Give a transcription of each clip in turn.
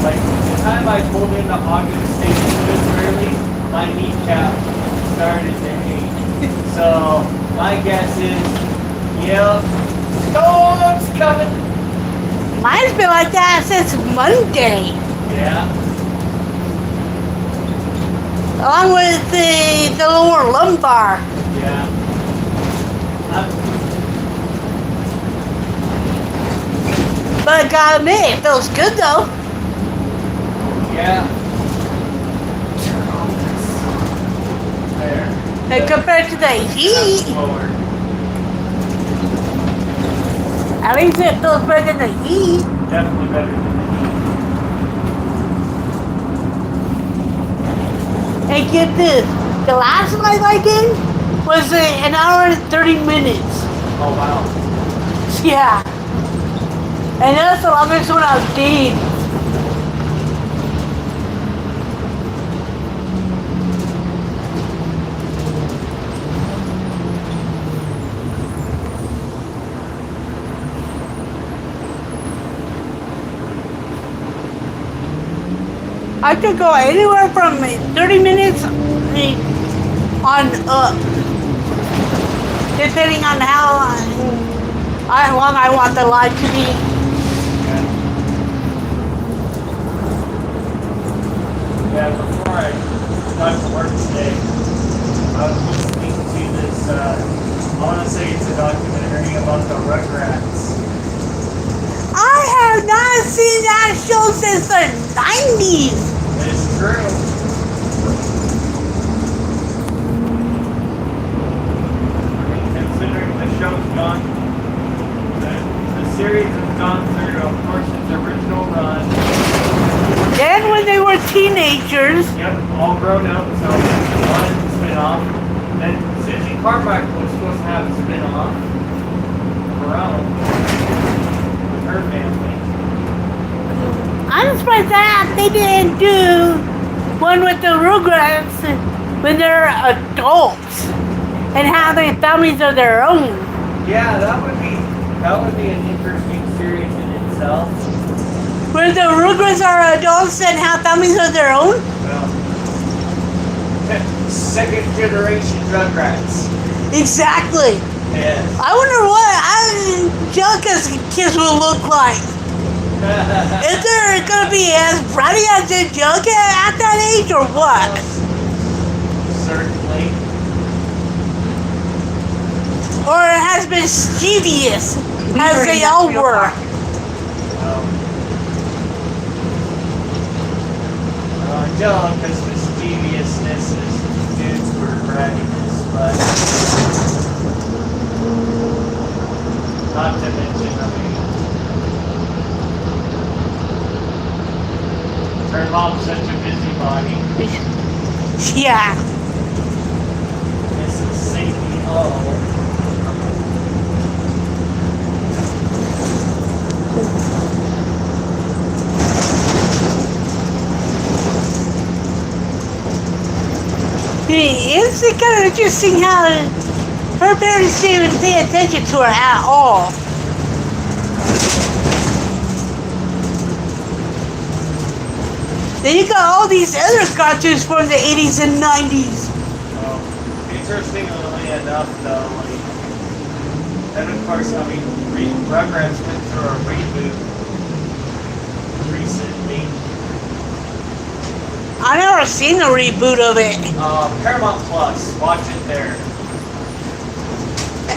Like, the time I pulled into Ogden Station this early, my kneecap started to ache. So, my guess is, yep, storm's coming. Mine's been like that since Monday. Yeah. Along with the lower lumbar. Yeah. But I gotta admit, it feels good though. Yeah. There. And compared to the heat, Forward. at least it feels better than the heat. Definitely better than the And get this, the last live I did was an hour and 30 minutes. Oh, wow. Yeah. And that's the longest one I've did. I could go anywhere from 30 minutes on up, depending on how long I want the live to be. Yeah, before I got to work today, I was listening to this, I want to say it's a documentary about the Rugrats. I have not seen that show since the 90s. It's true. I mean, considering the show's gone, the series has gone through, of course, its original run. Then when they were teenagers, Yep, all grown up, so one spin-off. Then Susie Carmichael was supposed to have a spin-off of her own with her family. I'm surprised that they didn't do one with the Rugrats when they're adults and have their families of their own. Yeah, that would be an interesting series in itself. Where the Rugrats are adults and have families of their own? Well, second generation Rugrats. Exactly. Yes. I wonder what Angelica's kids will look like. Is there gonna be as bratty as Angelica at that age or what? Certainly. Or it has been mischievous as they all were. Angelica's mischievousness is due to her brattiness, but not to mention, I mean, her mom's such a busybody. Yeah. Mrs. Sadie O. It's kind of interesting how her parents didn't even pay attention to her at all. Then you got all these other cartoons from the 80s and 90s. Interestingly enough, though, like, and of course, I mean, Rugrats went through a reboot recently. I never seen a reboot of it. Paramount Plus, watch it there.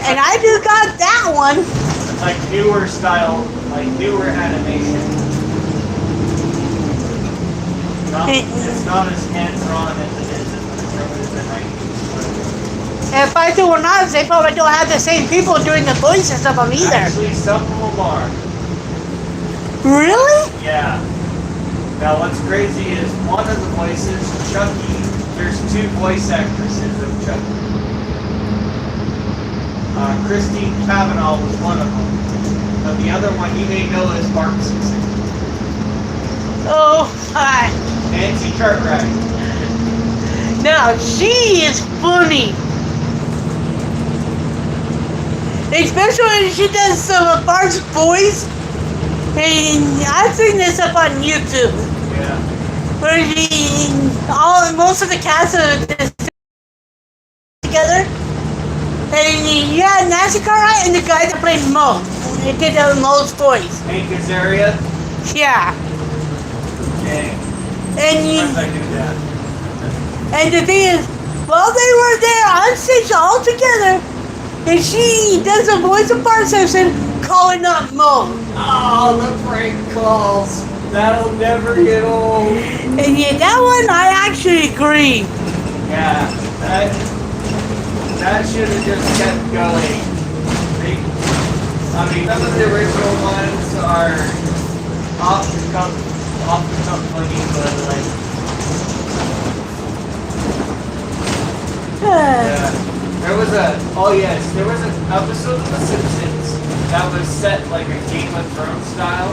And I do got that one. It's like newer style, like newer animation. It's not as hands-on as it is in the 90s. And if I do or not, they probably don't have the same people doing the voices of them either. Actually, some of them are. Really? Yeah. Now, what's crazy is one of the voices, Chucky, there's two voice actresses of Chucky. Christine Cavanaugh was one of them. But the other one you may know is Bart Simpson. Oh, my. Nancy Cartwright. Now, she is funny. Especially when she does some of Bart's voice. And I've seen this up on YouTube. Yeah. Where most of the cast are just together. And you had Nancy Cartwright and the guy that played Mo. He did Mo's voice. Hank Azaria. Yeah. Okay. And Sometimes I do that. And the thing is, while they were there on stage all together, and she does the voice of Bart Simpson calling up Mo. Oh, the prank calls. That'll never get old. And yeah, that one I actually agree. Yeah, that should have just kept going. Some of the original ones are off the cuff funny, but like. Yeah. There was an episode of The Simpsons that was set like a Game of Thrones style.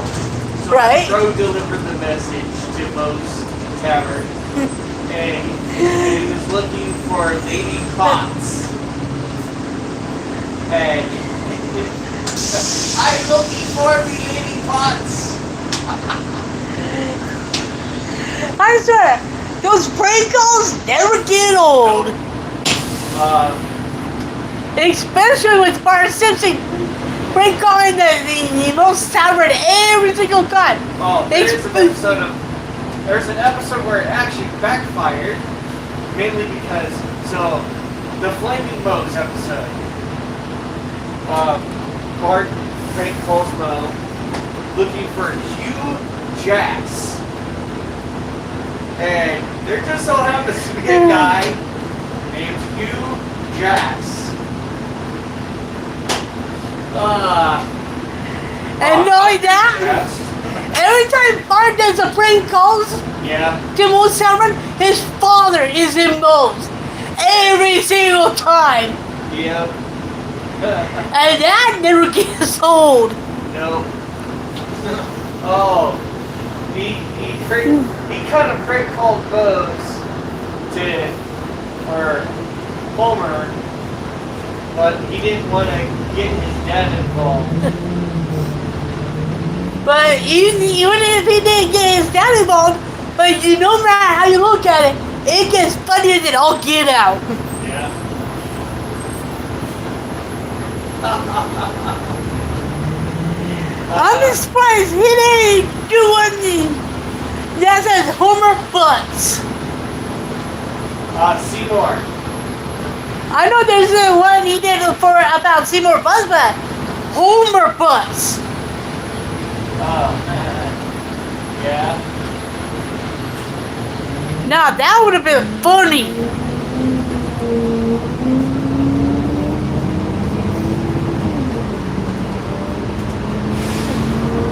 So Right. Crow delivered the message to Moe's tavern, and he was looking for Lady Potts. And I'm looking for the Lady Potts. I swear, those prank calls never get old. Especially with Bart Simpson prank calling the most tavern every single time. Oh, there's an episode where it actually backfired, mainly because, the Flaming Moe's episode, Bart prank calls Moe looking for Hugh Jax, and there just so happens to be a guy named Hugh Jax. And knowing that, Yes. every time Bart does a prank calls Yeah. to Moe's tavern, his father is in Moe's. Every single time. Yep. And that never gets old. No. Oh. He kind of prank called Bose or Homer, but he didn't want to get his dad involved. But even if he didn't get his dad involved, but no matter how you look at it, it gets funnier than all get out. Yeah. I'm just surprised he didn't do one that says Homer Butts. Seymour. I know there's one he did about Seymour Butts, but Homer Butts. Yeah. Now that would have been funny.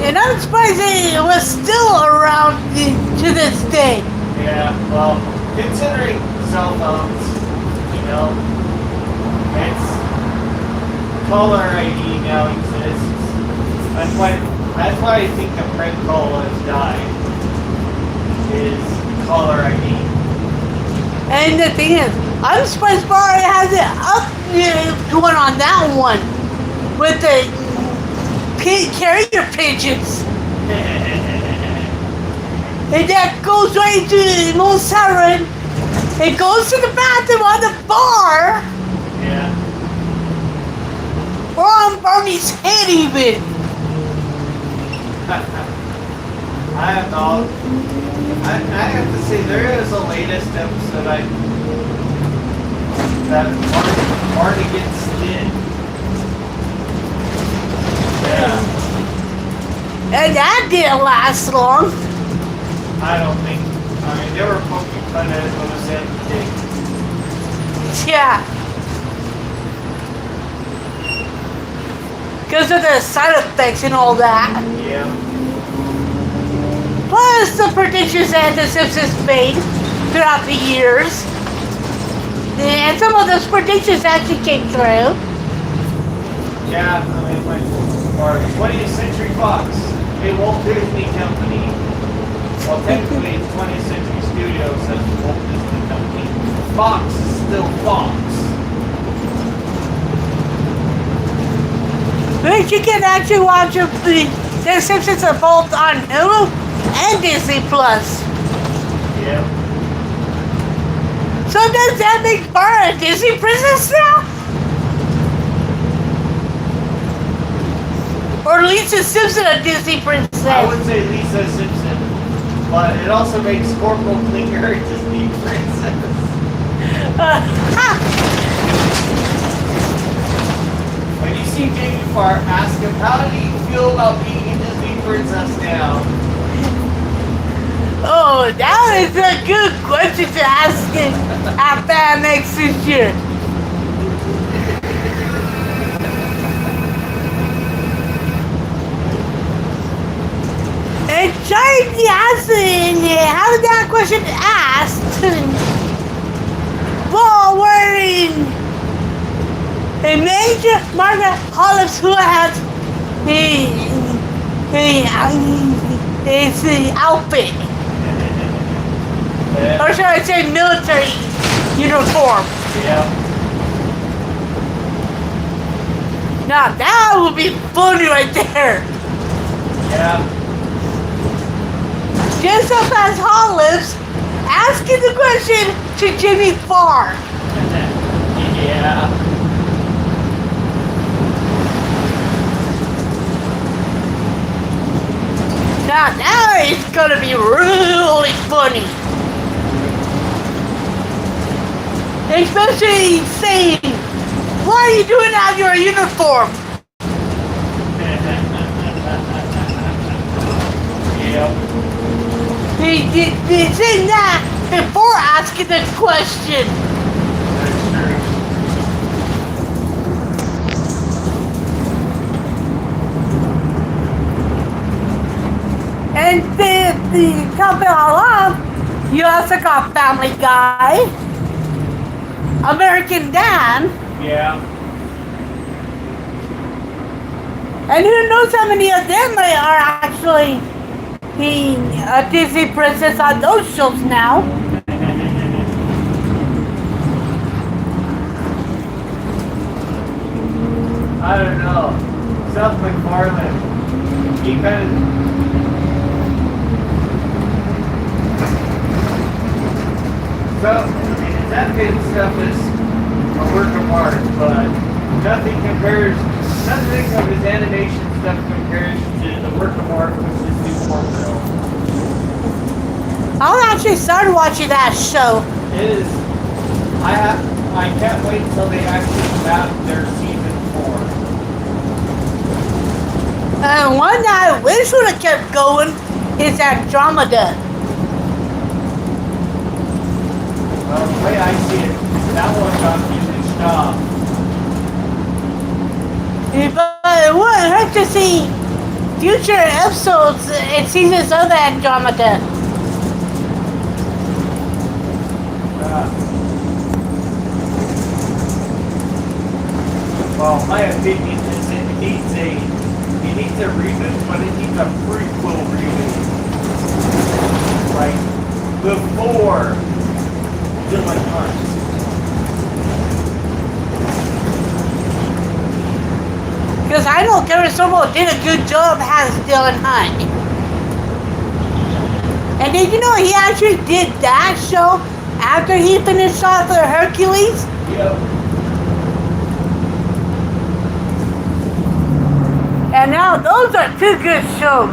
And I'm surprised it was still around to this day. Yeah, well, considering cell phones, it's caller ID now exists. That's why I think the prank call has died. Is caller ID. And the thing is, I'm surprised Bart has it up going on that one with the carrier pigeons. And that goes right to Moe's tavern. It goes to the bathroom on the bar. Yeah. Or on Barney's head even. I have to say, there is a latest episode that Barney gets skinned. Yeah. And that didn't last long. I don't think. They were poking fun at it when it was empty. Yeah. Because of the side effects and all that. Yeah. Plus the predictions that the Simpsons made throughout the years. And some of those predictions actually came through. Yeah, or 20th Century Fox, a Walt Disney Company. Well, technically it's 20th Century Studios, that's the Walt Disney Company. Fox is still Fox. But you can actually watch The Simpsons are both on Hulu and Disney Plus. Yep. So does that make Bart a Disney princess now? Or Lisa Simpson a Disney princess? I would say Lisa Simpson, but it also makes Corporal Klinger a Disney princess. When you see Jamie Farr, ask him, how do you feel about being a Disney princess now? Oh, that is a good question to ask him at FanX this year. And trying to answer and have that question asked while wearing a major Margaret Hollis who has a outfit. Or should I say military uniform? Yeah. Now that would be funny right there. Yeah. Just up as Hollis asking the question to Jimmy Farr. Yeah. Now that is gonna be really funny. Especially saying, why are you doing out your uniform? Yep. He said that before asking the question. That's true. And the top it all up, you also got Family Guy, American Dad, Yeah. and who knows how many of them are actually being a Disney princess on those shows now. I don't know. Seth MacFarlane, he kind of... So, that kind of stuff is a work of art, but nothing of his animation stuff compares to the work of art which is New Orville. I'll actually start watching that show. It is, I can't wait until they actually wrap their season 4. And one that I wish would have kept going is Andromeda. Well, the way I see it, that one got finished off. But it wouldn't hurt to see future episodes and seasons of Andromeda. Well, my opinion is it needs a reboot, but it needs a prequel reboot. Like, before Dylan Hunt. Because I know Kevin Sorbo did a good job as Dylan Hunt. And did you know he actually did that show after he finished off the Hercules? Yep. And now those are two good shows.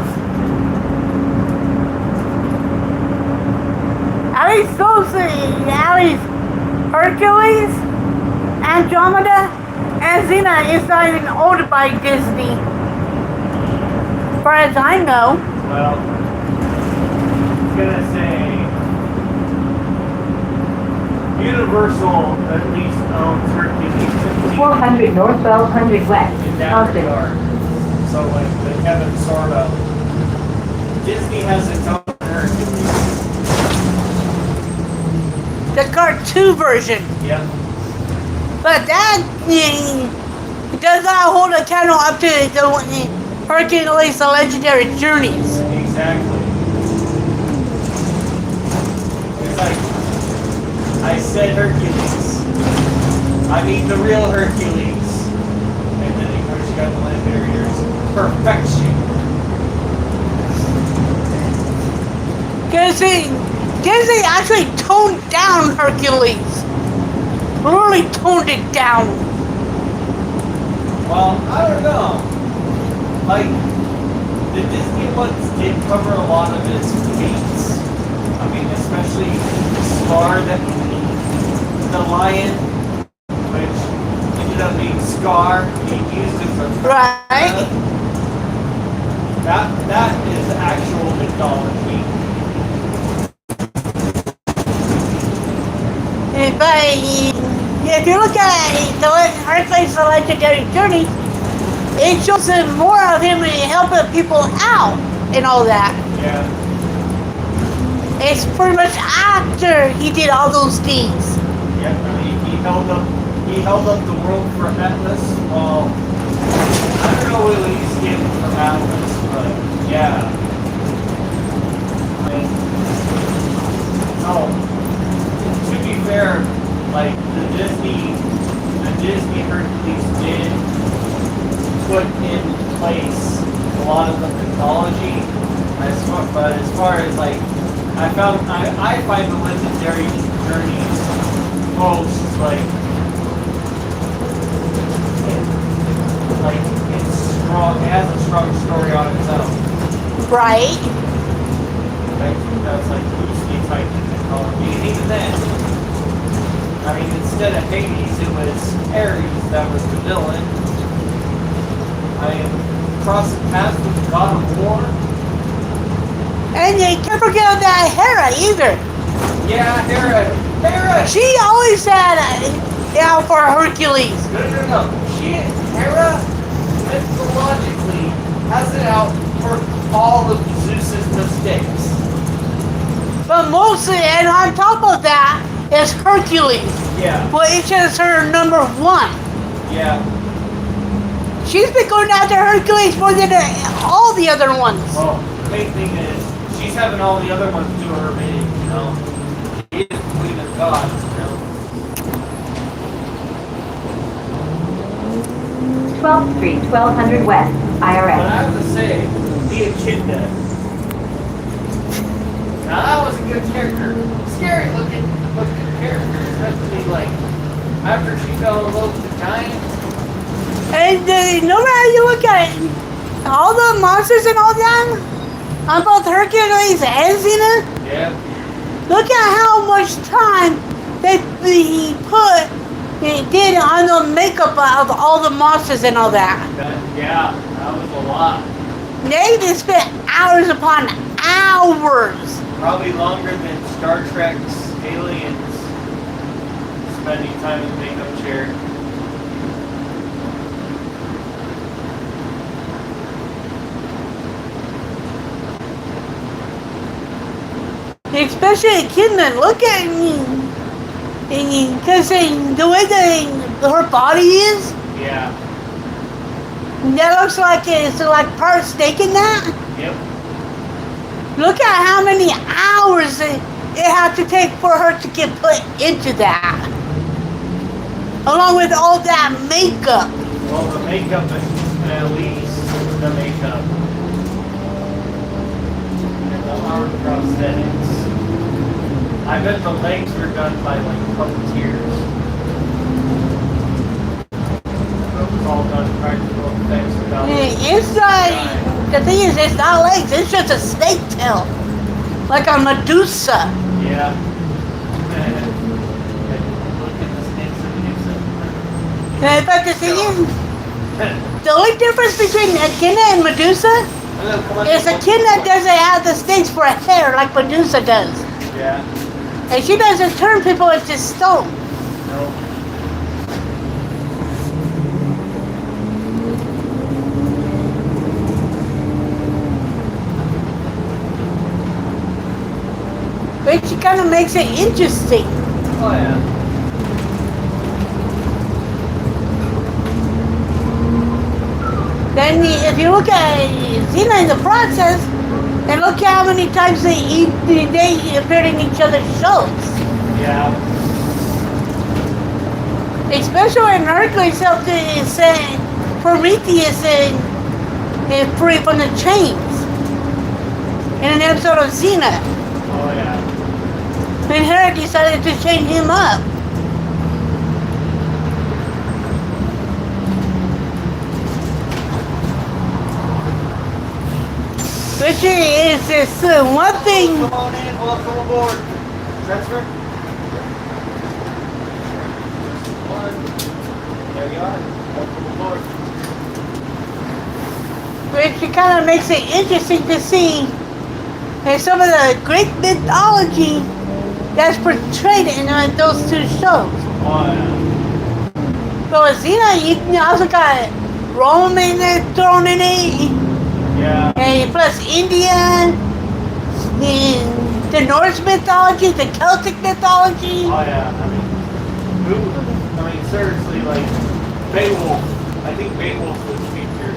At least Hercules, Andromeda, and Xena is not even owned by Disney. As far as I know. Well, I was gonna say Universal at least owns Hercules 400 north, 1200 west. in that Austin. regard. So like the Kevin Sorbo. Disney has its own Hercules. The cartoon version. Yep. But that does not hold a candle up to the Hercules The Legendary Journeys. Exactly. It's like I said Hercules. I mean the real Hercules. And then of course you got the land barriers. Perfection. Because Disney actually toned down Hercules. Really toned it down. Well, I don't know. Like, the Disney ones did cover a lot of his feats. I mean, especially the scar that the lion, which ended up being Scar. He used it for Right. that is actual mythology. But if you look at the Hercules' The Legendary Journey, it shows him more of him helping people out and all that. Yeah. It's pretty much after he did all those deeds. Yeah. I mean, he held up the world for Atlas. Well, I don't know what he skipped from Atlas, but yeah. I mean, oh. To be fair, like the Disney Hercules did put in place a lot of the mythology. But as far as like, I find the Legendary Journeys most it's strong. It has a strong story on its own. Right. Like that's like loosely type mythology, and even then. I mean, instead of Hades, it was Ares that was the villain. I mean, crossing paths with the god of war. And you can't forget that Hera either. Yeah, Hera. She always had out for Hercules. No. Hera, mythologically, has it out for all of Zeus's mistakes. But mostly, and on top of that, is Hercules. Yeah. Well, it's just her number one. Yeah. She's been going after Hercules more than all the other ones. Well, the main thing is, she's having all the other ones do her bidding, you know? She is the queen of gods, you know? 12th Street, 1200 West, But I IRS. have to say, the Echidna. Now that was a good character. Scary looking character, especially like after she fell in love with the giant. And no matter how you look at it, all the monsters and all that, on both Hercules and Xena, Yeah. look at how much time they did on the makeup of all the monsters and all that. That was a lot. They just spent hours upon hours. Probably longer than Star Trek's aliens spending time in the makeup chair. Especially Kidman, look at me. Because the way her body is, Yeah. that looks like it's like part snake in that. Yep. Look at how many hours it had to take for her to get put into that. Along with all that makeup. Well, the makeup is at least the makeup. And the arm prosthetics. I bet the legs were done by like puppeteers. It was all done practical effects without. It's like, the thing is, it's not legs, it's just a snake tail. Like a Medusa. Yeah. Look at the snakes of Medusa. But the thing is, the only difference between Echidna and Medusa is Echidna doesn't have the snakes for a hair like Medusa does. Yeah. And she doesn't turn people into stone. No. But she kind of makes it interesting. Oh yeah. Then if you look at Xena in the process, and look how many times they appeared in each other's shows. Yeah. Especially when Hercules helped Prometheus and free from the chains in an episode of Xena. yeah. And her decided to change him up. Which is this one thing. Come on in, welcome aboard. Transfer. There you are. Welcome aboard. Which kind of makes it interesting to see some of the Greek mythology that's portrayed in those two shows. Oh, yeah. So Xena, you also got Roman thrown in it, Yeah. and plus India, the Norse mythology, the Celtic mythology. Oh, yeah. I mean, seriously, like, Beowulf. I think Beowulf was featured.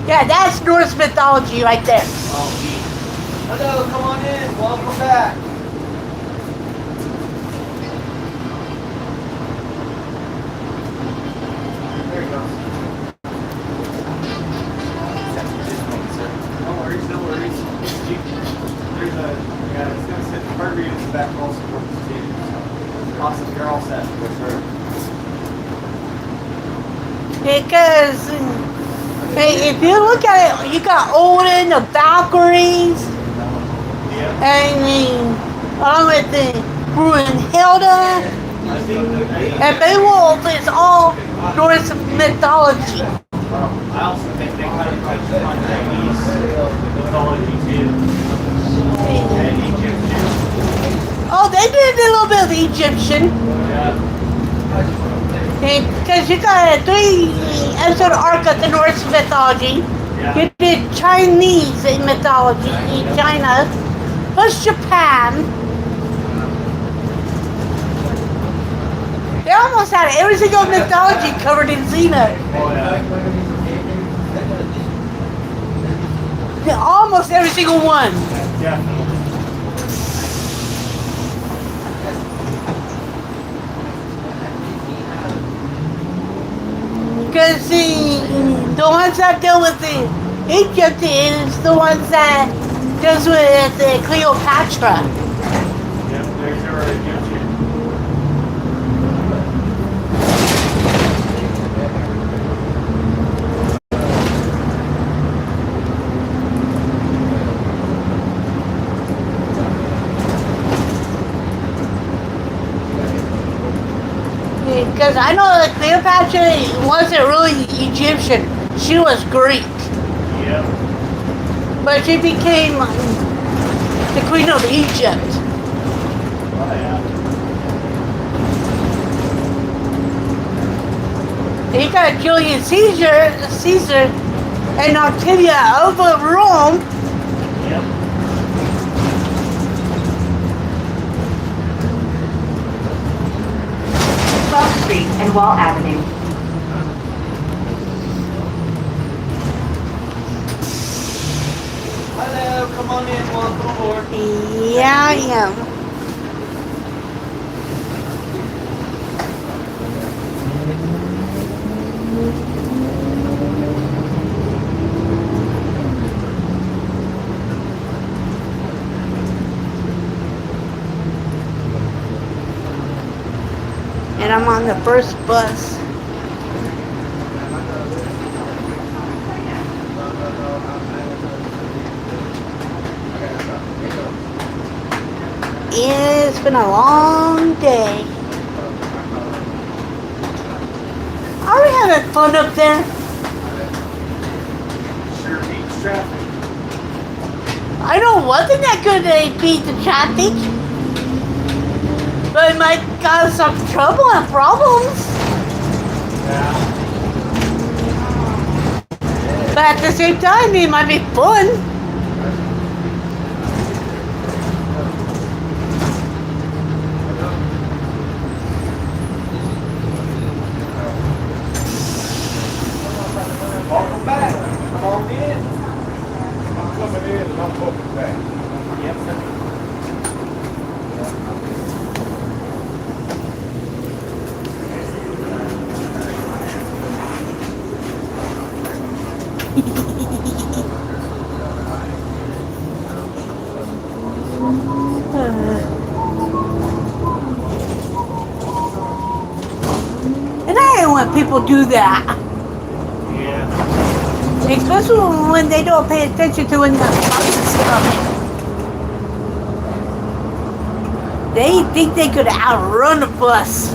Yeah, that's Norse mythology right there. Oh, geez. Hello, come on in. Welcome back. There you go. No worries, no worries. There's a, yeah, it's going to sit the burger in the back also for the too. So, awesome, you're all set. Yes, sir. Because if you look at it, you got Odin, the Valkyries, Yeah. and along with the Brunhilde, I think, and Beowulf is all Norse mythology. I also think they kind of touched on Chinese mythology too. And Egyptian. Oh, they did a little bit of Egyptian. Yeah. Because you got a 3-episode arc of the Norse mythology. Yeah. You did Chinese mythology in China, plus Japan. They almost had every single mythology covered in Xena. Oh, yeah. Yeah, almost every single one. Definitely. Because the ones that deal with the Egypt is the ones that deals with the Cleopatra. Yep, there's your Egyptian. Because I know that Cleopatra wasn't really Egyptian. She was Greek. Yep. But she became the queen of Egypt. Oh, yeah. You got Julius Caesar, and Octavia of Rome. Yep. 12th Street and Wall Avenue. Hello, come on in, welcome aboard. Yeah, I am. And I'm on the first bus. It's been a long day. Are we having fun up there? Sure beats traffic. I know one thing that could beat the traffic, but it might cause some trouble and problems. Yeah. But at the same time, it might be fun. Welcome back. Come on in. I'm coming in and I'm welcome back. Yep, sir. when people do that. Yeah. Especially when they don't pay attention to when the bus is coming. They think they could outrun a bus.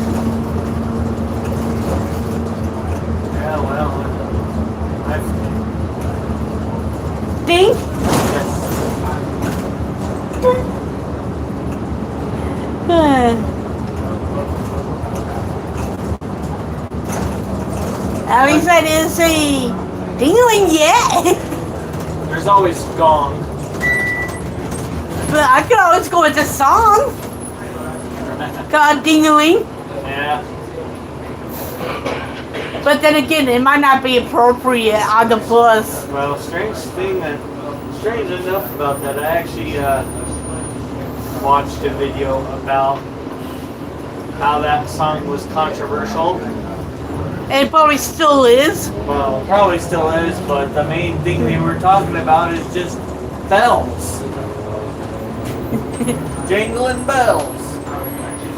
Yeah, well, I've Think? At least I didn't say dingling yet. There's always gong. But I could always go with the song. God dingling. Yeah. But then again, it might not be appropriate on the bus. Well, strange enough about that, I actually watched a video about how that song was controversial. And it probably still is. Well, probably still is, but the main thing they were talking about is just bells. Jingling bells.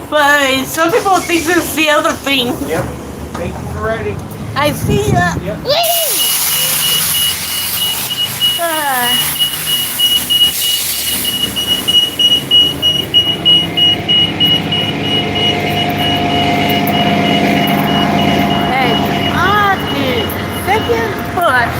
But some people think it's the other thing. Yep. Thank you for ready. I see that. Yep. And on the second bus.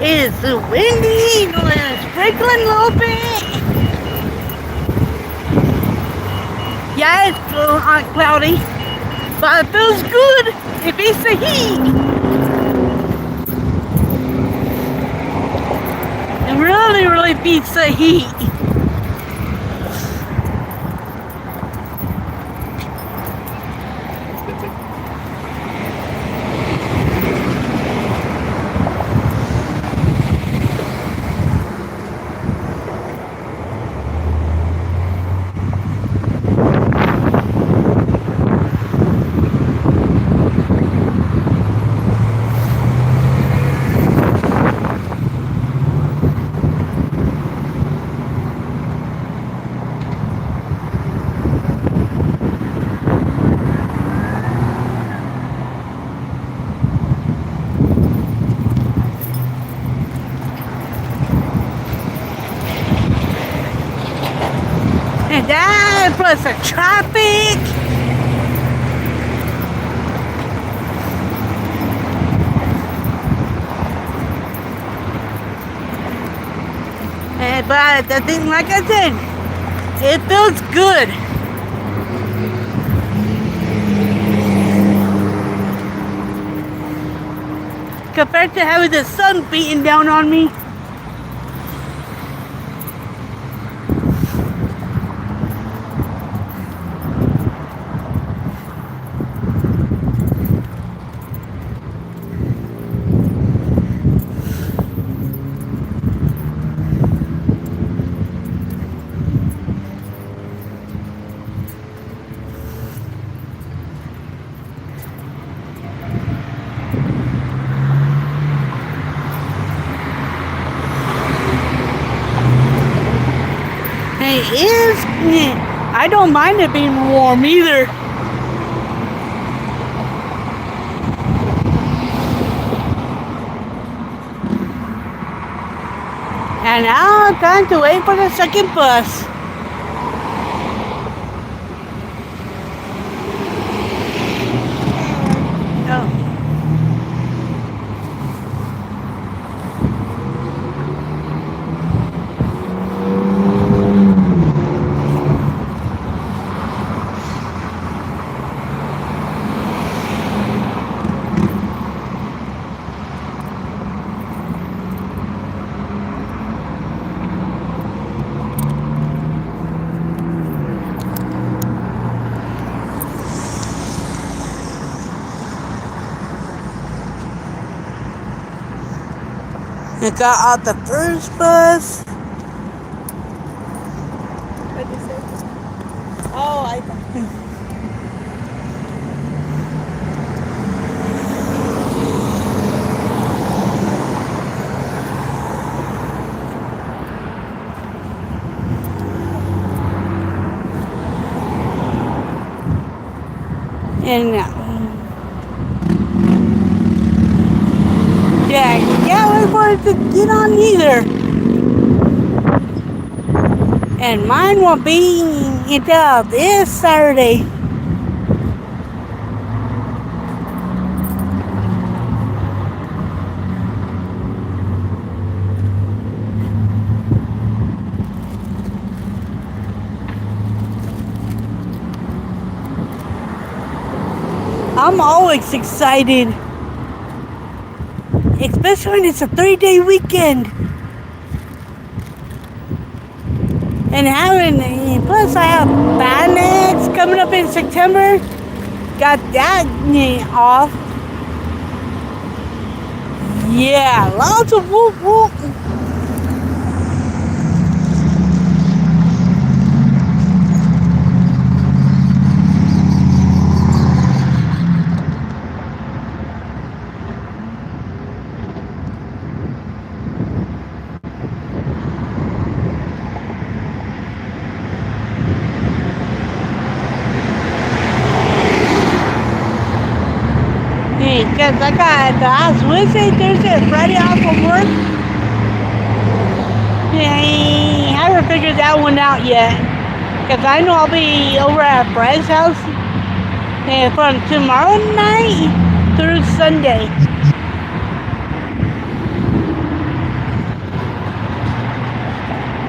It's windy and it's sprinkling a little bit. Yeah, it's cloudy, but it feels good. It beats the heat. It really, really beats the heat. And that plus the traffic. And but the thing, like I said, it feels good. Compared to having the sun beating down on me. It is. I don't mind it being warm either. And now time to wait for the second bus. Oh. I got out the first bus. What did you say? Oh, I thought. And yeah, we're going to get on either. And mine will be until this Saturday. I'm always excited, especially when it's a 3-day weekend. And plus I have Finance coming up in September. Got that off. Yeah, lots of whoop whoop. Because I got last Wednesday, Thursday, and Friday off from work. I haven't figured that one out yet. Because I know I'll be over at Brad's house from tomorrow night through Sunday.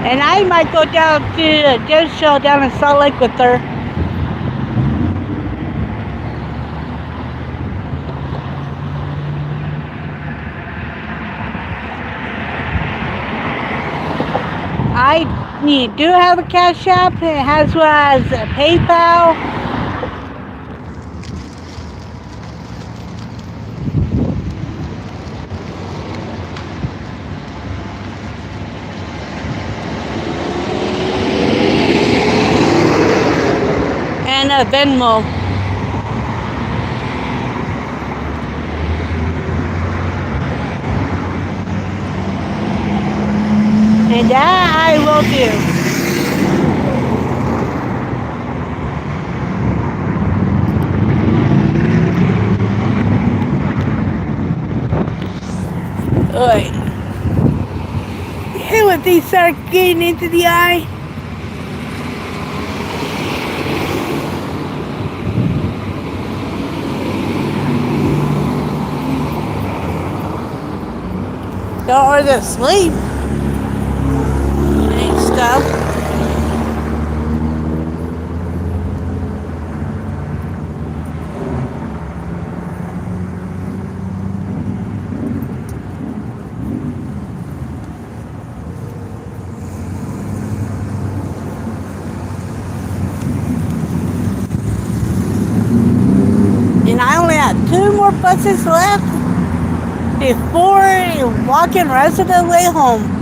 And I might go down to a Dev show down in Salt Lake with her. I do have a Cash App, as well as a PayPal. And a Venmo. And that I will do. Alright. Hey, when these start getting into the eye. Or the sleep. Stuff. And I only have 2 more buses left before walking the rest of the way home.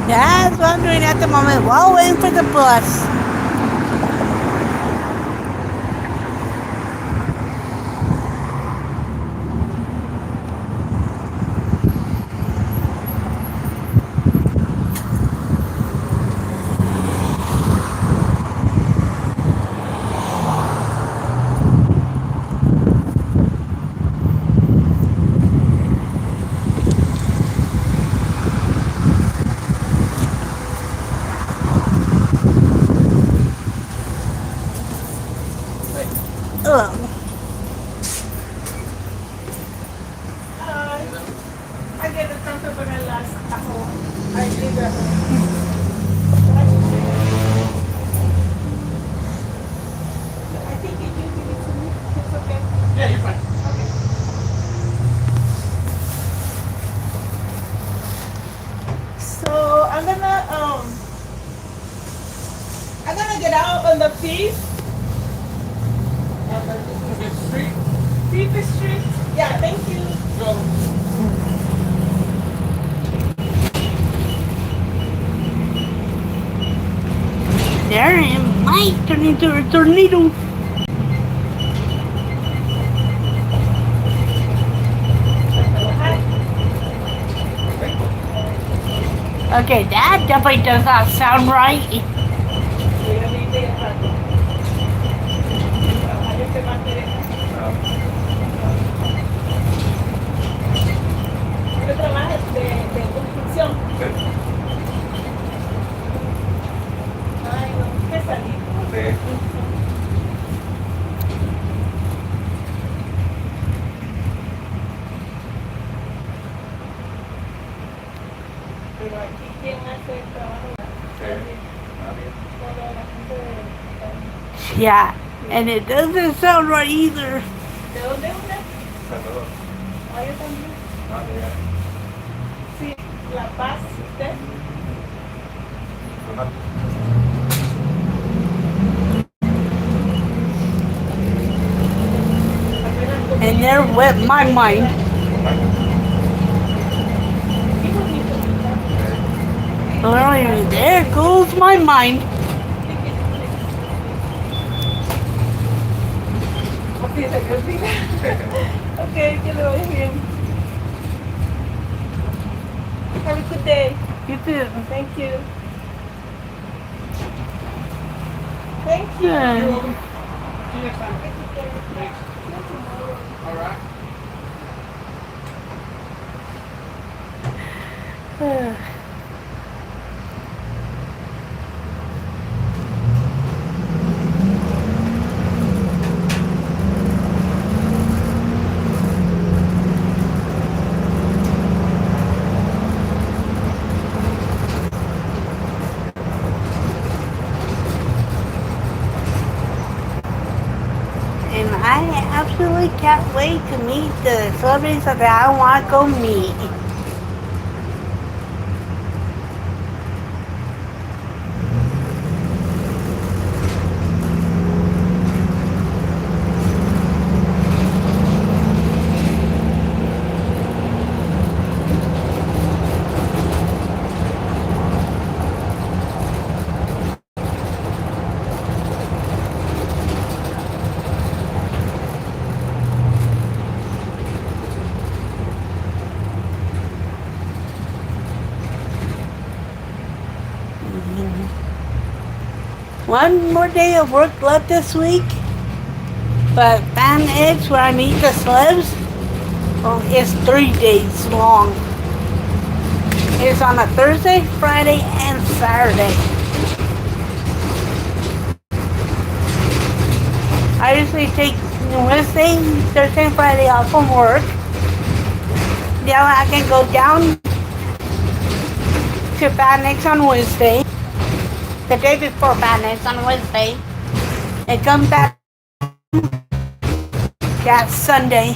That's what I'm doing at the moment while waiting for the bus. I get the transfer for the last ako. I leave it. I think if you give it to me, it's okay. Yeah, you're fine. Okay. So I'm gonna get out on the 5th. Street. 5th Street. Yeah, thank you. There it might turn into a tornado. Okay, that definitely does not sound right. Yo trabajo de construcción. Ay, no, qué salir. Pero aquí, ¿quién hace el trabajo? Toda la gente de... Yeah, and it doesn't sound right either. ¿De dónde es usted? Ah, yo también. Sí, La Paz, ¿usted? And there went my mind. Qué bonito. Literally, there goes my mind. Así se me olvida. Ok, que le vaya bien. Have a good day. You too. Thank you. Thank you. Yeah. You're welcome. See you next time. Thanks. All right. And I absolutely can't wait to meet the celebrities that I want to go meet. One more day of work left this week, but Fan Edge, where I meet the celebs, well, it's 3 days long. It's on a Thursday, Friday, and Saturday. I usually take Wednesday, Thursday, and Friday off from work. Then I can go down to Phoenix on Wednesday, the day before Phoenix on Wednesday, and come back that Sunday.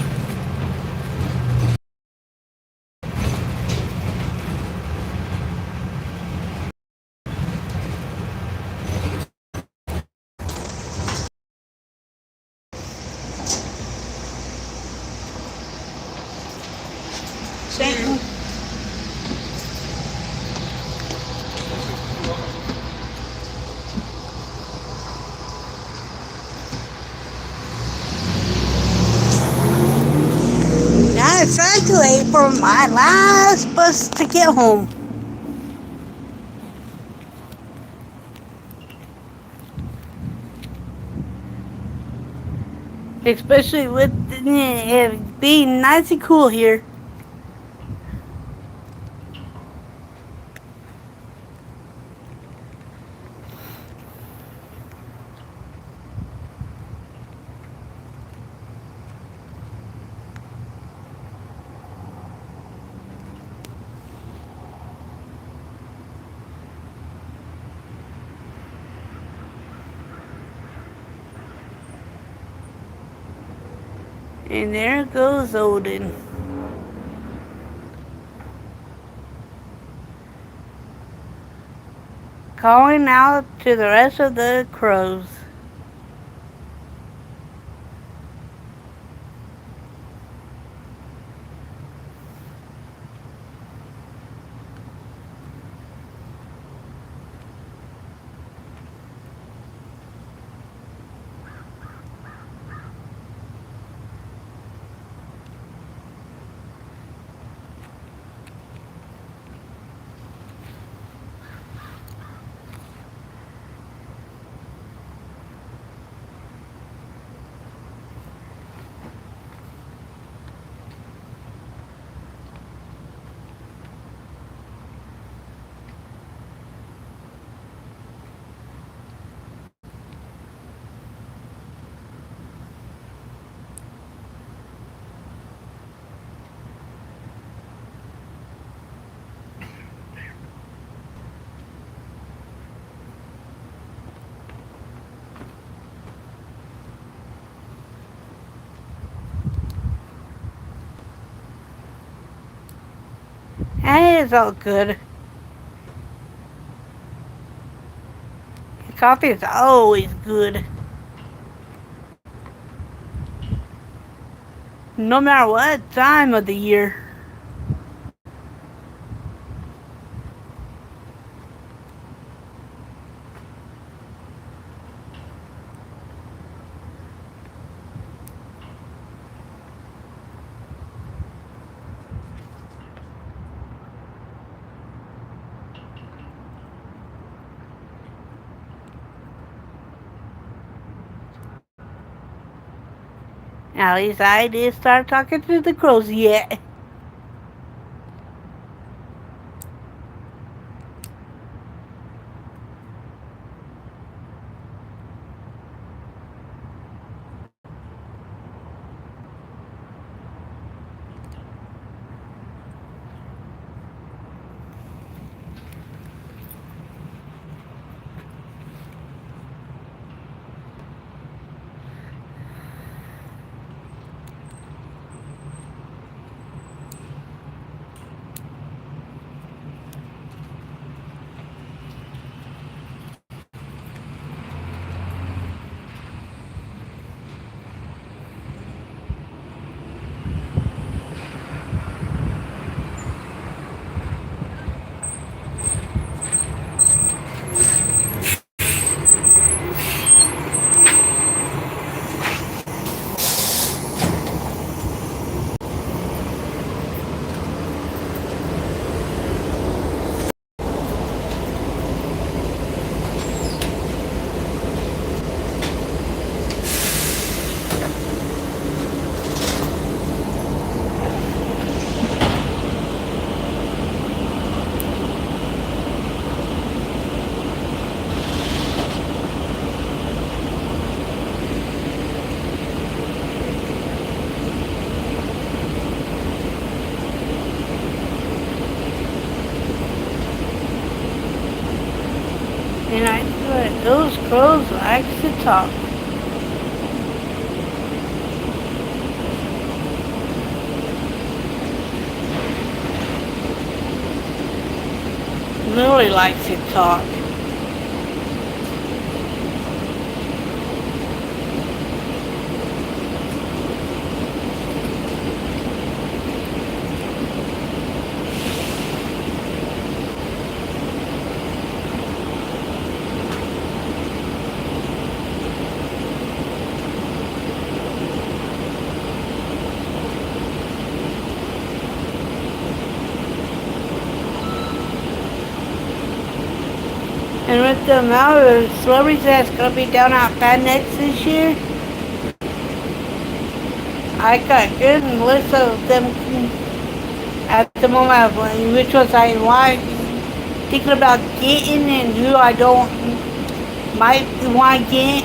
Thank you. Now it's time to wait for my last bus to get home. Especially with it being nice and cool here. And there goes Odin. Calling out to the rest of the crows. And it's all good. Coffee is always good. No matter what time of the year. At least I did start talking to the crows yet. And I swear, those crows like to talk. Really likes to talk. And with the amount of celebrities that's gonna be down at FanX this year, I got a good list of them at the moment, which was I want thinking about getting and who I don't might want to get.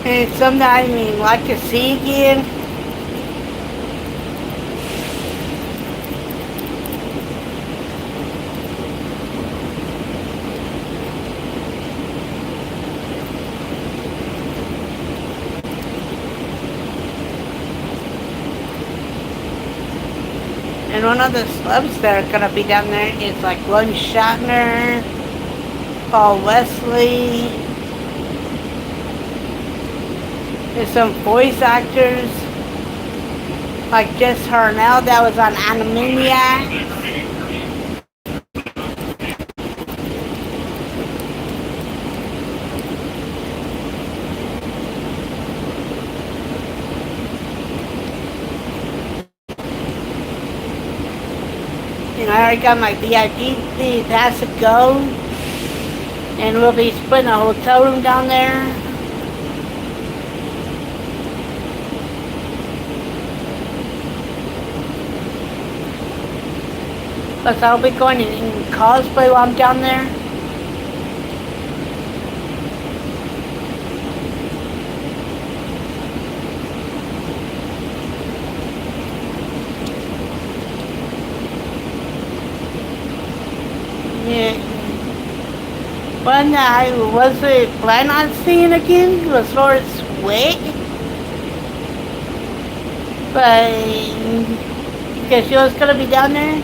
And it's something I mean like to see again. And one of the celebs that are gonna be down there is like Glenn Shatner, Paul Wesley. There's some voice actors like Jess Harnell that was on Animaniacs. And I already got my VIP pass to go. And we'll be splitting a hotel room down there. Plus I'll be going in cosplay while I'm down there. Yeah. one that I wasn't planning on seeing again was Loris Wick. But because she was gonna be down there,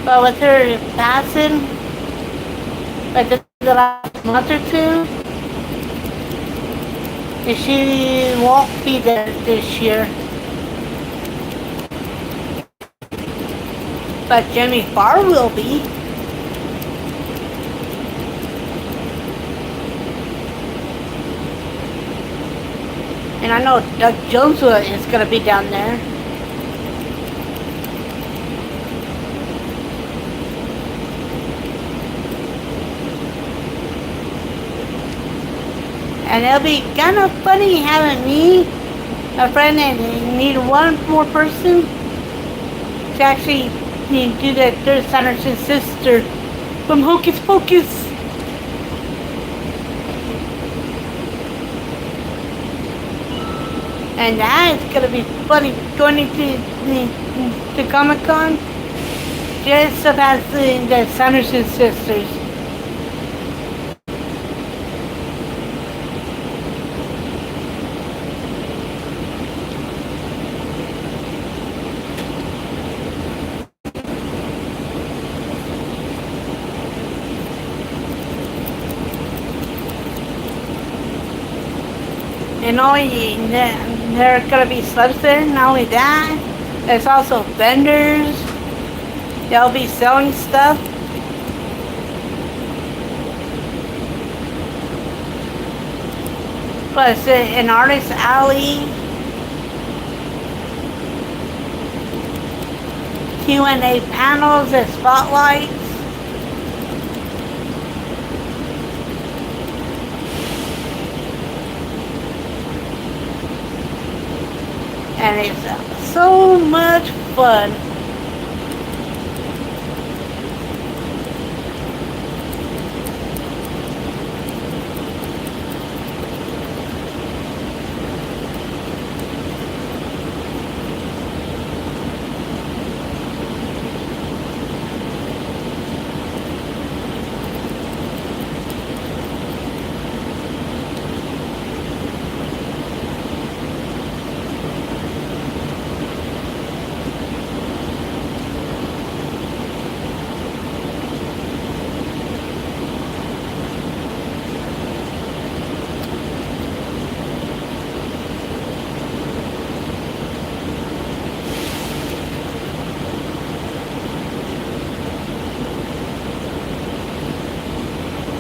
but with her passing, like the last month or two, she won't be there this year. But Jimmy Farr will be. And I know Doug Jones is going to be down there. And it'll be kind of funny having me, a friend, and need one more person to actually do the third Sanderson sister from Hocus Pocus. And that is gonna be funny going into the Comic Con just about the Sanderson sisters. And only there are gonna be slabs there. Not only that, there's also vendors. They'll be selling stuff. Plus an artist alley, Q&A panels and spotlights. And it's so much fun.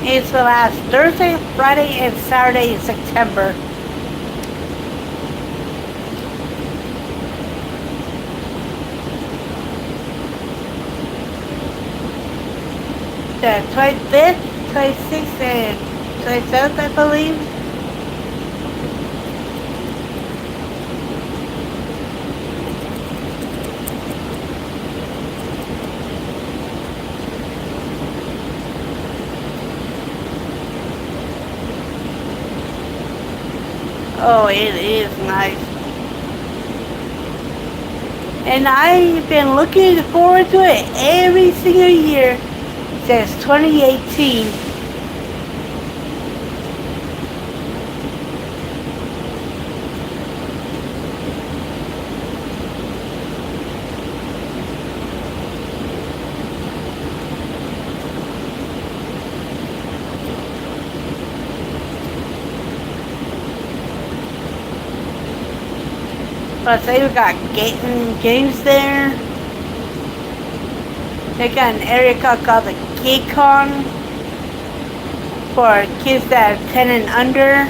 It's the last Thursday, Friday, and Saturday in September. The 25th, 26th, and 27th, I believe. Oh, it is nice. And I've been looking forward to it every single year since 2018. Plus, they've got games there. They got an area called the Kid Con for kids that are 10 and under.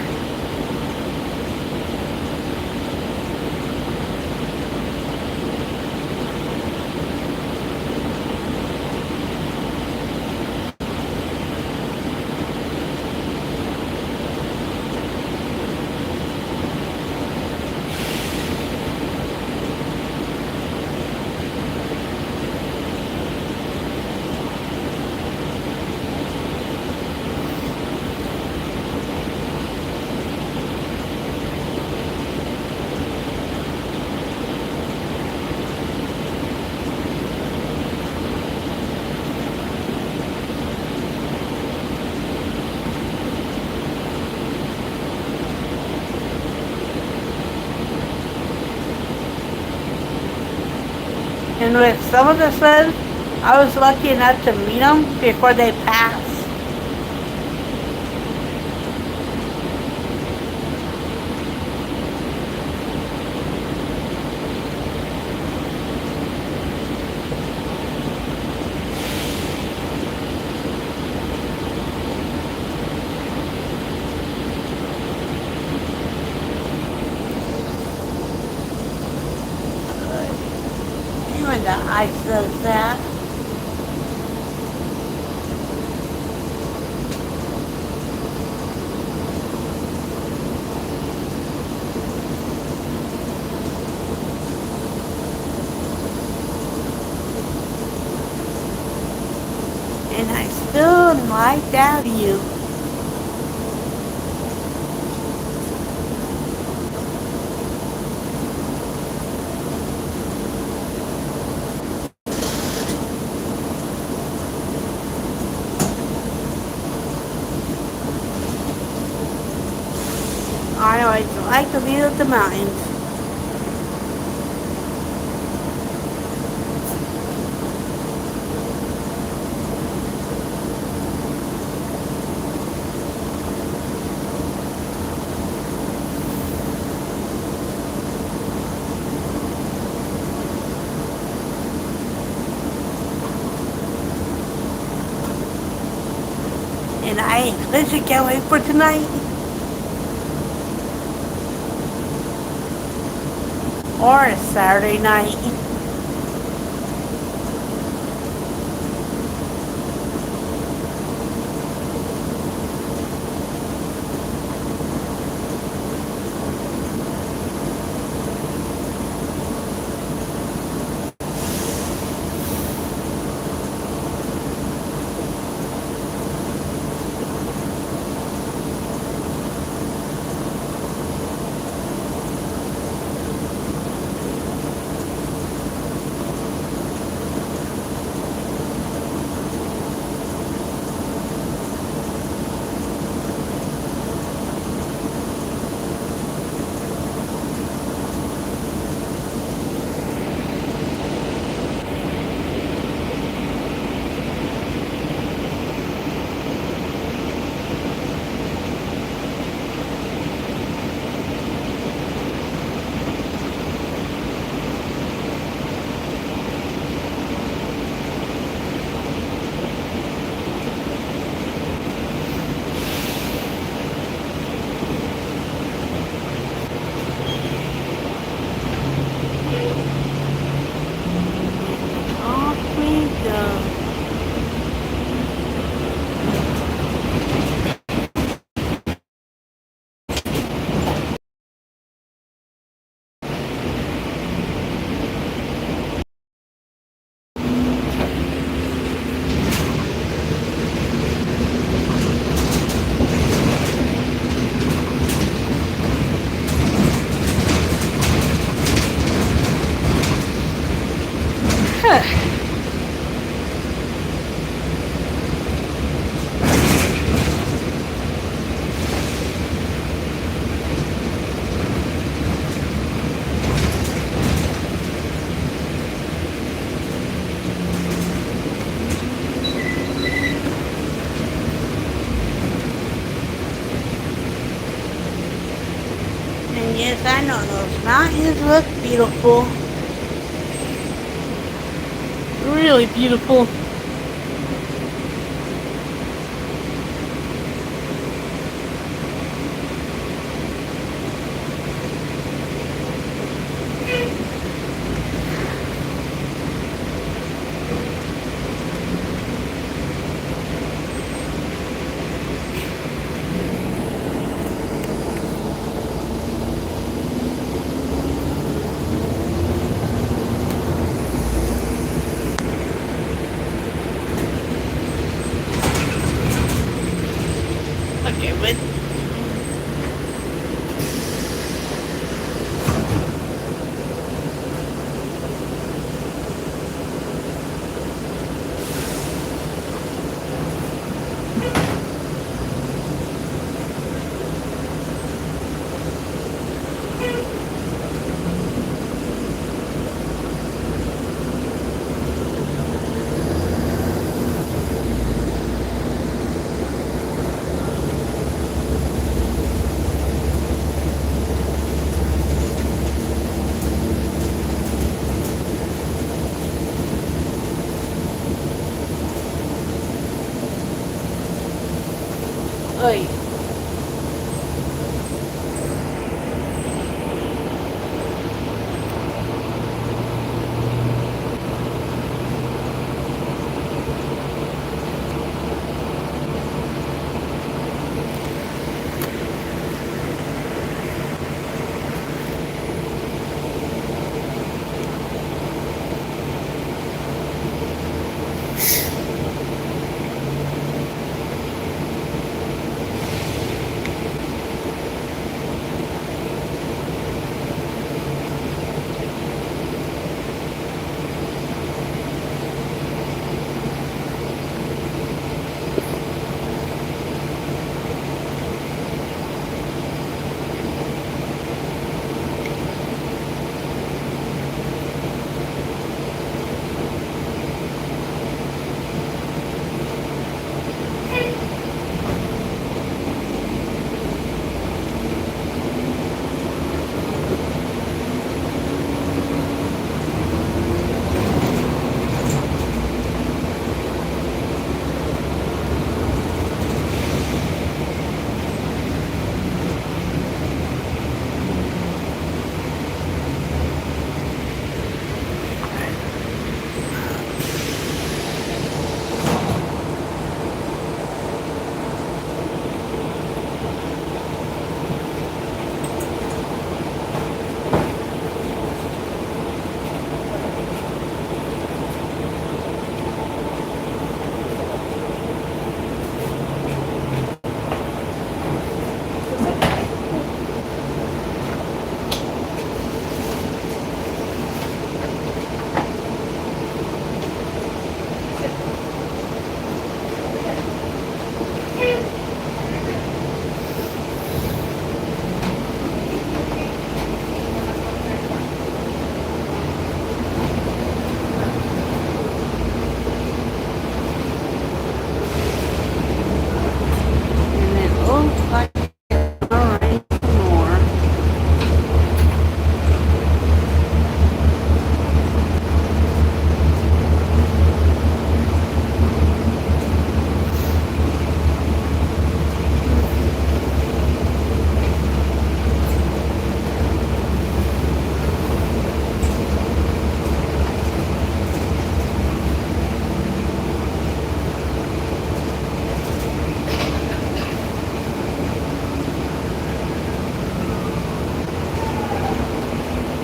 And with some of the sleds, I was lucky enough to meet them before they passed. When the ice does that. And I still like that view. I always like the view of the mountains. And I literally can't wait for tonight. Or a Saturday night. Off we go. And yes, I know those mountains look beautiful. Really beautiful.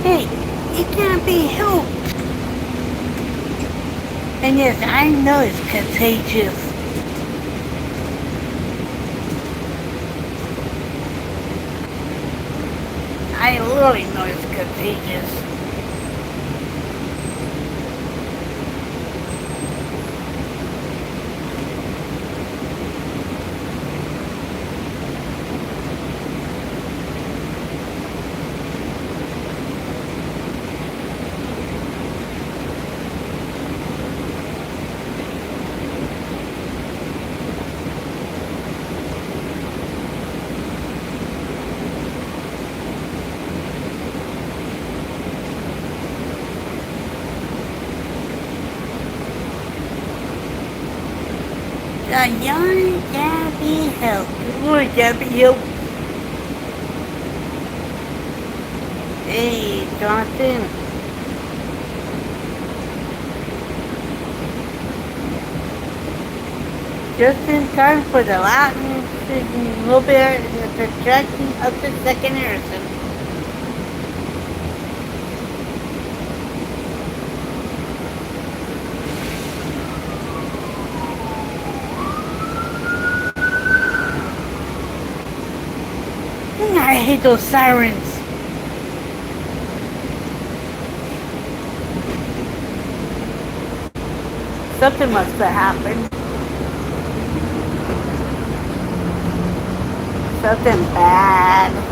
Hey, it can't be helped. And yes, I know it's contagious. I really know it's contagious. The young can't be helped. Poor can't be helped. Hey, Jonathan. Just in time for the Latin little bit the Trekkie up to second Harrison. I hate those sirens. Something must have happened. Something bad.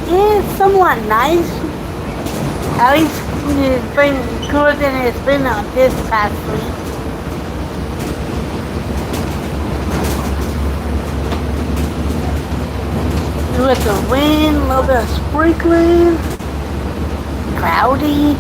It's somewhat nice. At least it's been cooler than it's been this past week. With the wind, a little bit of sprinkling, cloudy.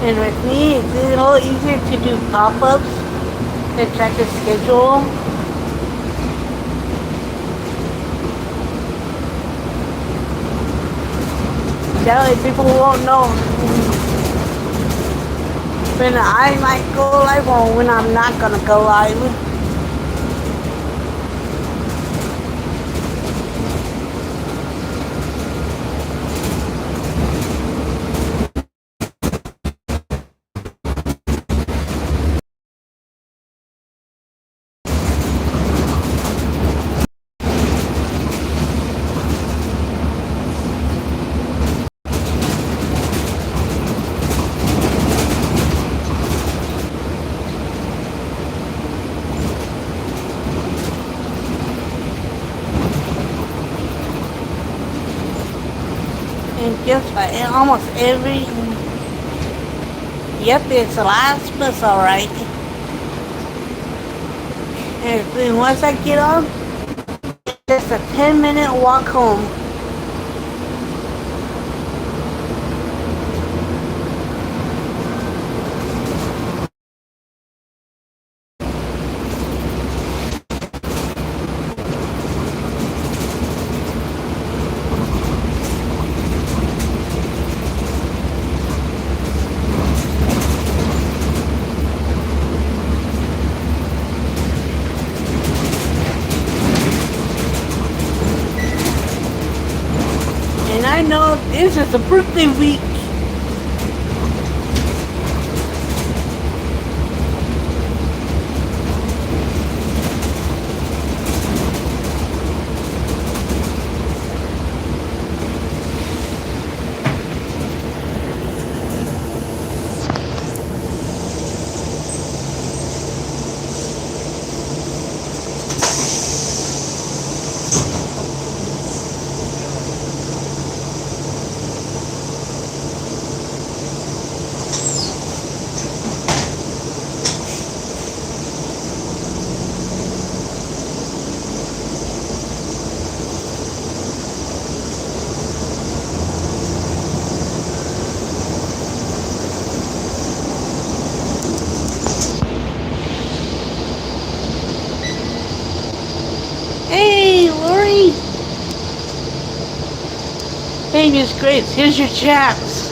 And with me, it's a little easier to do pop-ups and track the schedule. That way people won't know when I might go live or when I'm not gonna go live. And just like almost every, yep, it's the last bus, alright. And once I get on, it's a 10-minute walk home. And I know this is a birthday week. Hey, Miss Grace, here's your chance.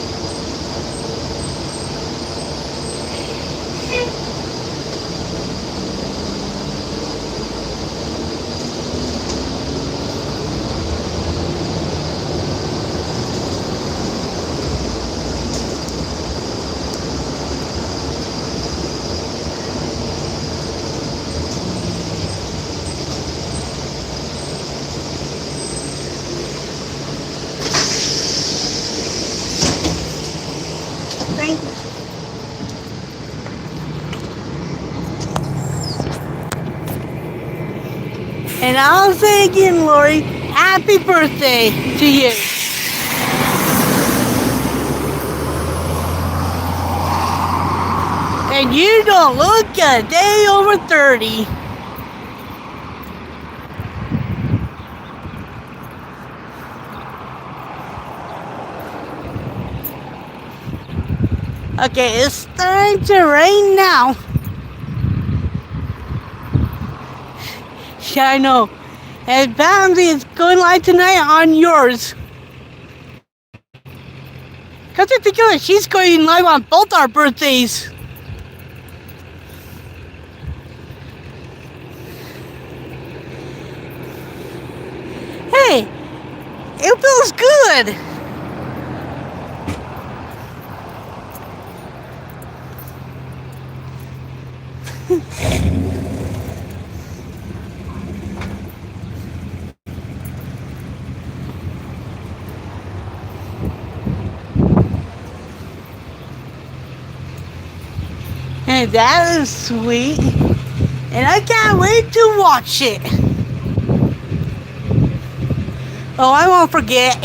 Thank you. And I'll say again, Lori, happy birthday to you. And you don't look a day over 30. Okay, it's starting to rain now. Yeah, I know. And Bouncy is going live tonight on yours. Come to think of it, she's going live on both our birthdays. Hey, it feels good. And that is sweet. And I can't wait to watch it. Oh, I won't forget.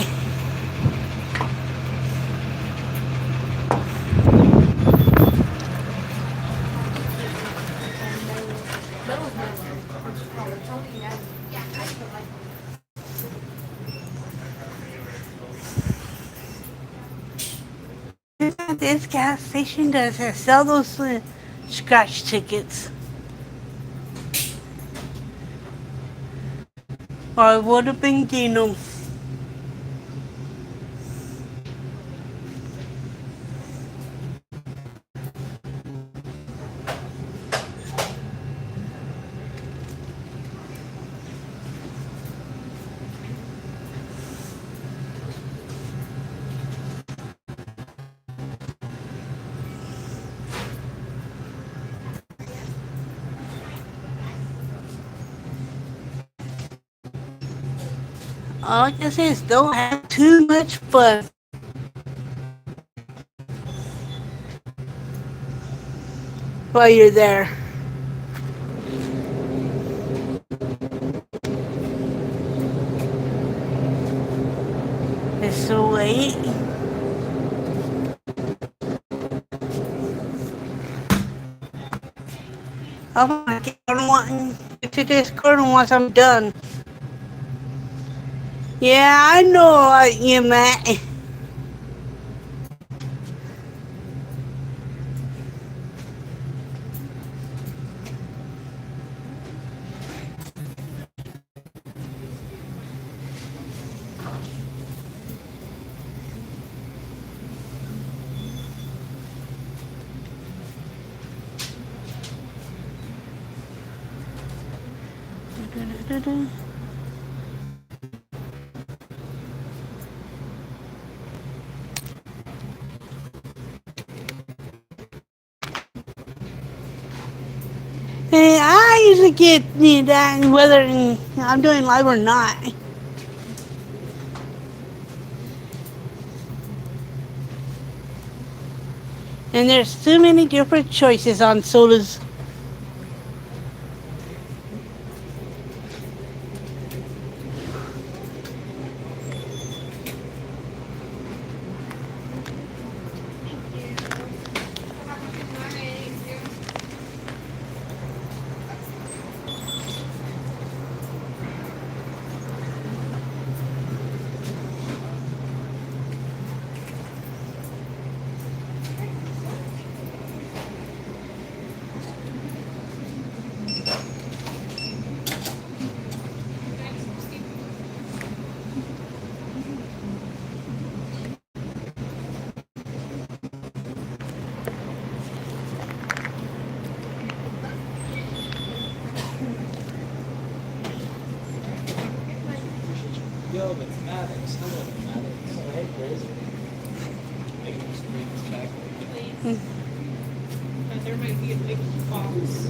This gas station does sell those scratch tickets. Or I would have been getting them. All I can say is don't have too much fun while you're there. It's so late. I'm gonna get on one to this corner once I'm done. Yeah, I know what you meant. Hey, I usually get that whether I'm doing live or not. And there's too many different choices on sodas. No, that's Maddox. Hello, Maddox. Oh, hey, Chris. I can just bring this back. Please. But there might be a big box.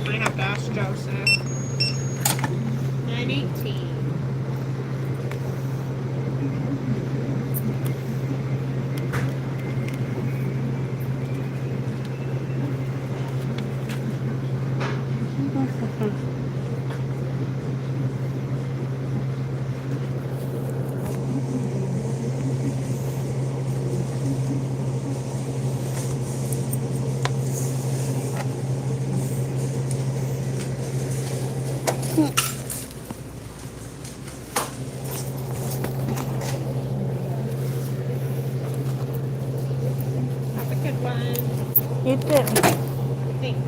I have to ask Joseph. 918. Have a good one. You did. Thanks.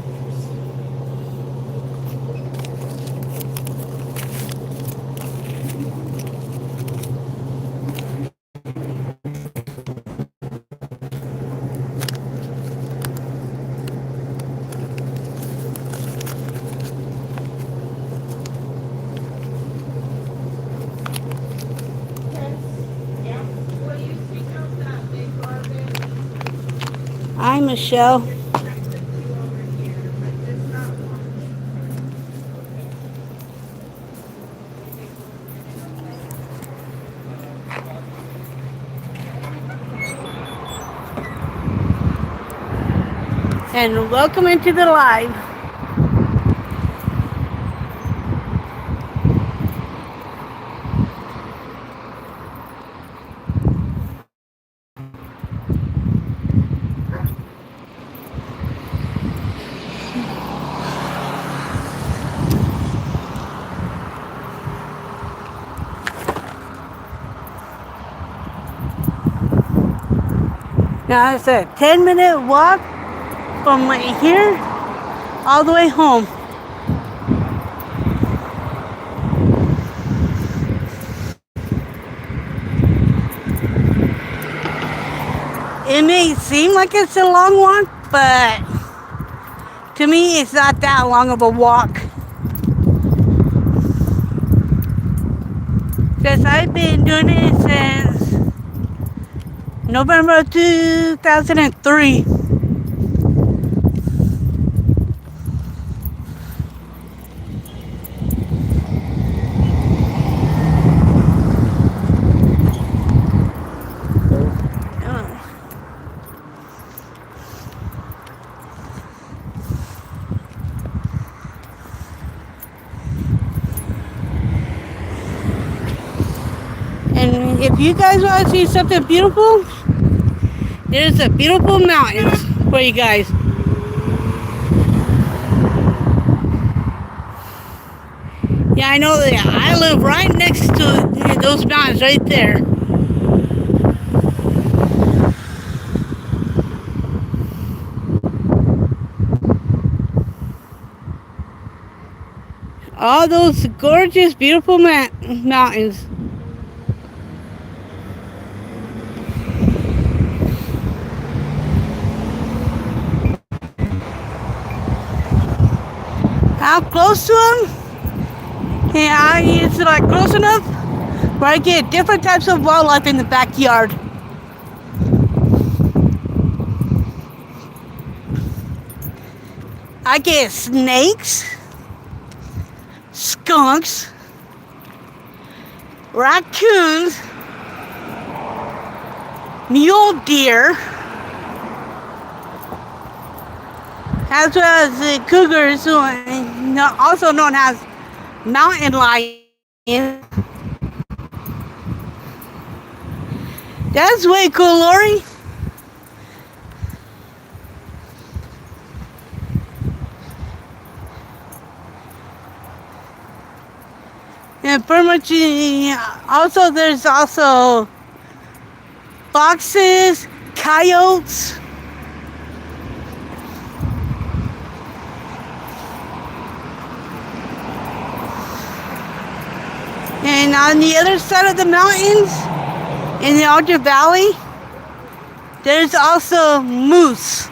Yeah. Will you take out that big garbage? Hi, Michelle. There's a few over here, but there's not one. And welcome into the live. Now it's a 10-minute walk from here all the way home. It may seem like it's a long walk, but to me it's not that long of a walk. Because I've been doing it since November 2003. And if you guys want to see something beautiful, there's a beautiful mountains for you guys. Yeah, I know that I live right next to those mountains right there. All those gorgeous, beautiful mountains. How close to them? Yeah, it's like close enough where I get different types of wildlife in the backyard. I get snakes, skunks, raccoons, mule deer, as well as the cougars, also known as mountain lions. That's way cool, Lori. And pretty much, also there's also foxes, coyotes. And on the other side of the mountains, in the Alger Valley, there's also moose.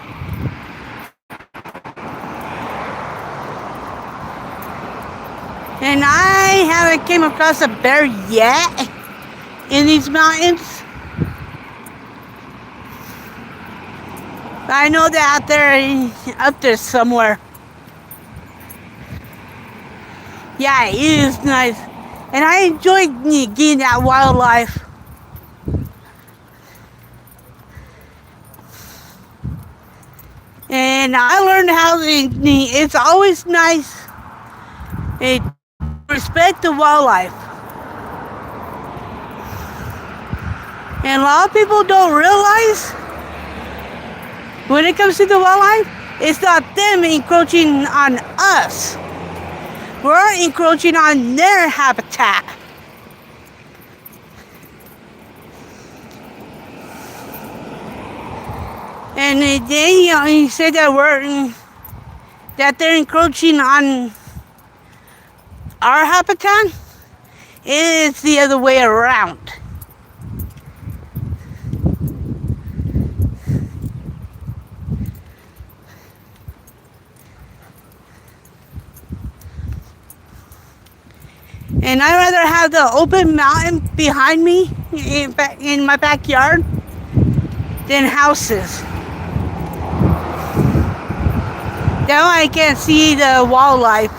And I haven't came across a bear yet in these mountains. But I know they're out there, up there somewhere. Yeah, it is nice. And I enjoy getting that wildlife. And I learned how it's always nice to respect the wildlife. And a lot of people don't realize when it comes to the wildlife, it's not them encroaching on us. We're encroaching on their habitat. And then you say that they're encroaching on our habitat. It's the other way around. And I'd rather have the open mountain behind me in my backyard than houses. That way I can see the wildlife.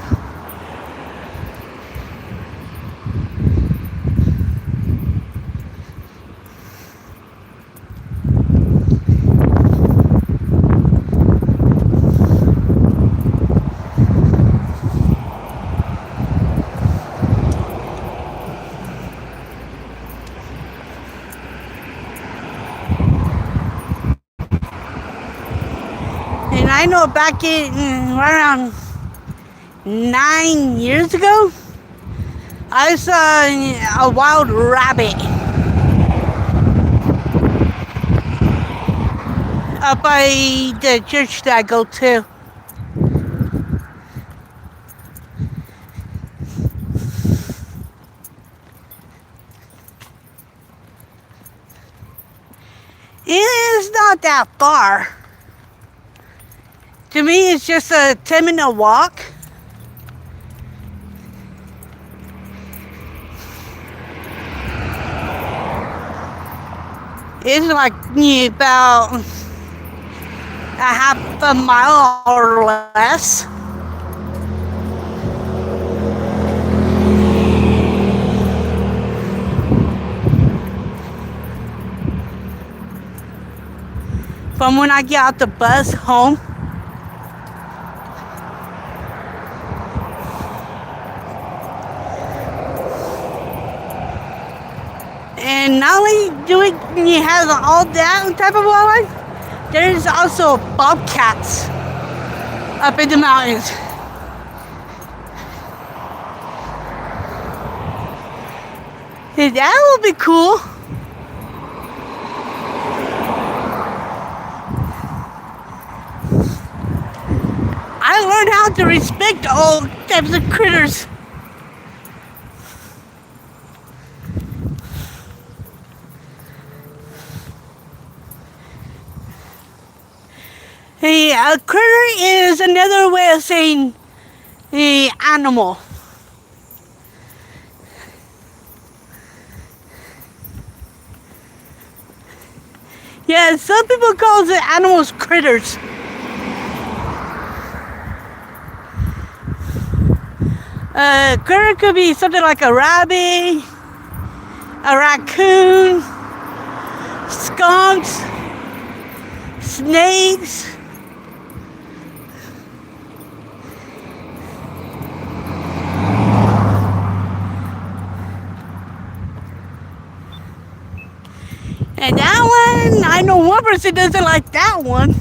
And I know back in around 9 years ago, I saw a wild rabbit up by the church that I go to. It is not that far. To me, it's just a 10-minute walk. It's like about a half a mile or less. From when I get out the bus home. And not only do it have all that type of wildlife, there is also bobcats up in the mountains. And that will be cool. I learned how to respect all types of critters. A critter is another way of saying an animal. Yeah, some people call the animals critters. Critter could be something like a rabbit, a raccoon, skunks, snakes. And that one, I know one person doesn't like that one.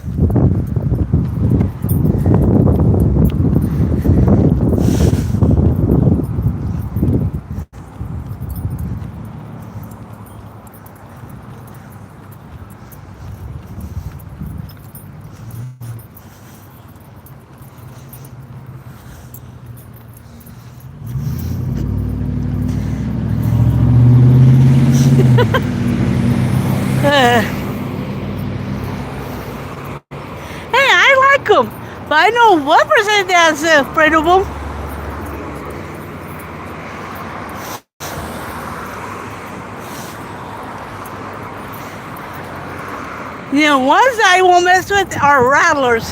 Hey, I like them, but I know one person that's afraid of them. You know, ones I won't mess with are rattlers.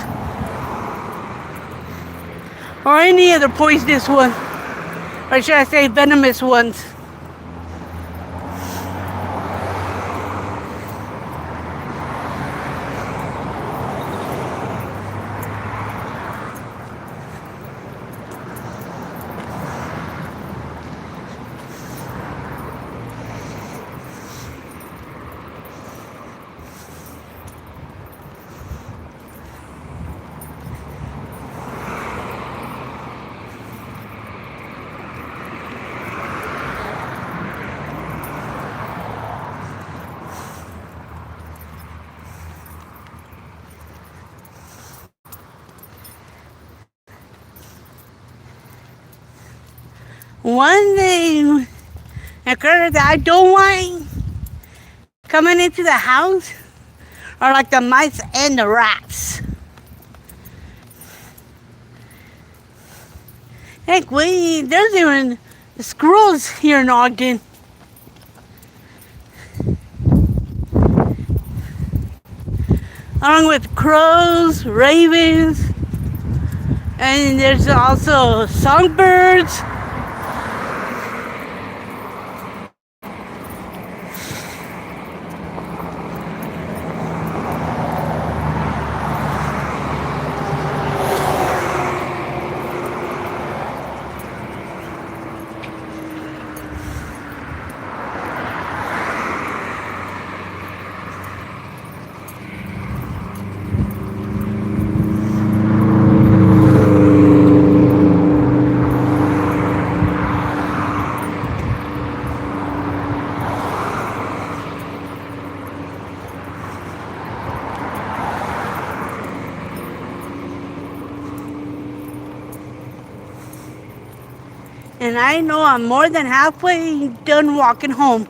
Or any other poisonous one. Or should I say venomous ones. One thing occurred that I don't want coming into the house are like the mice and the rats. Heck, there's even squirrels here in Ogden. Along with crows, ravens, and there's also songbirds. And I know I'm more than halfway done walking home.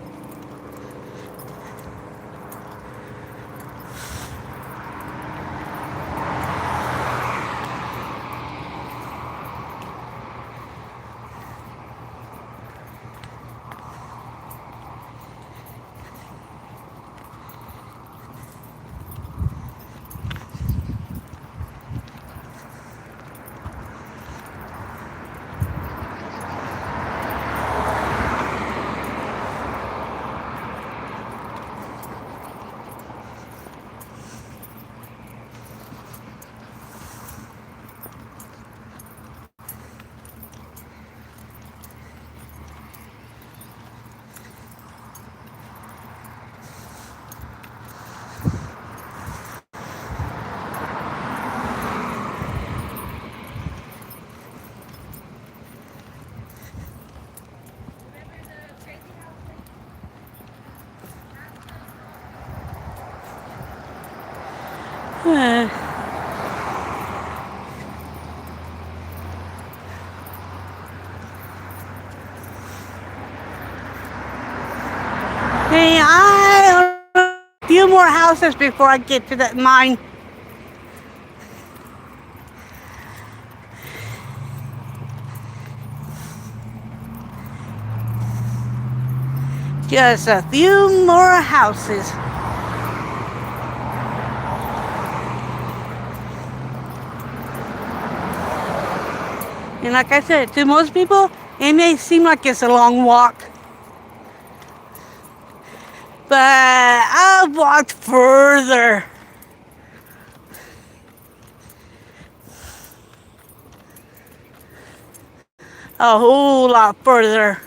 Hey, I a few more houses before I get to that mine. Just a few more houses. And like I said, to most people, it may seem like it's a long walk. But I've walked further. A whole lot further.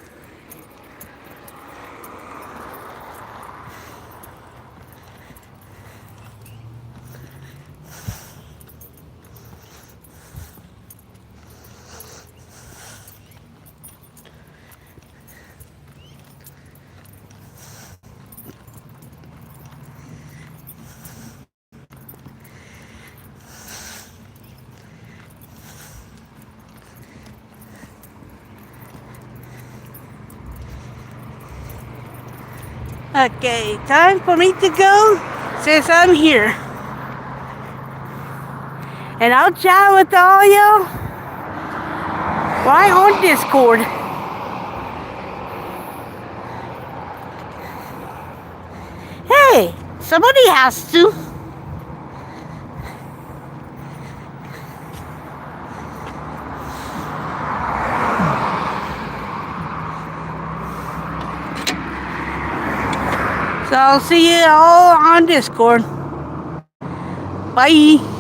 Okay, time for me to go since I'm here. And I'll chat with all y'all right on Discord. Hey, somebody has to. So I'll see you all on Discord. Bye.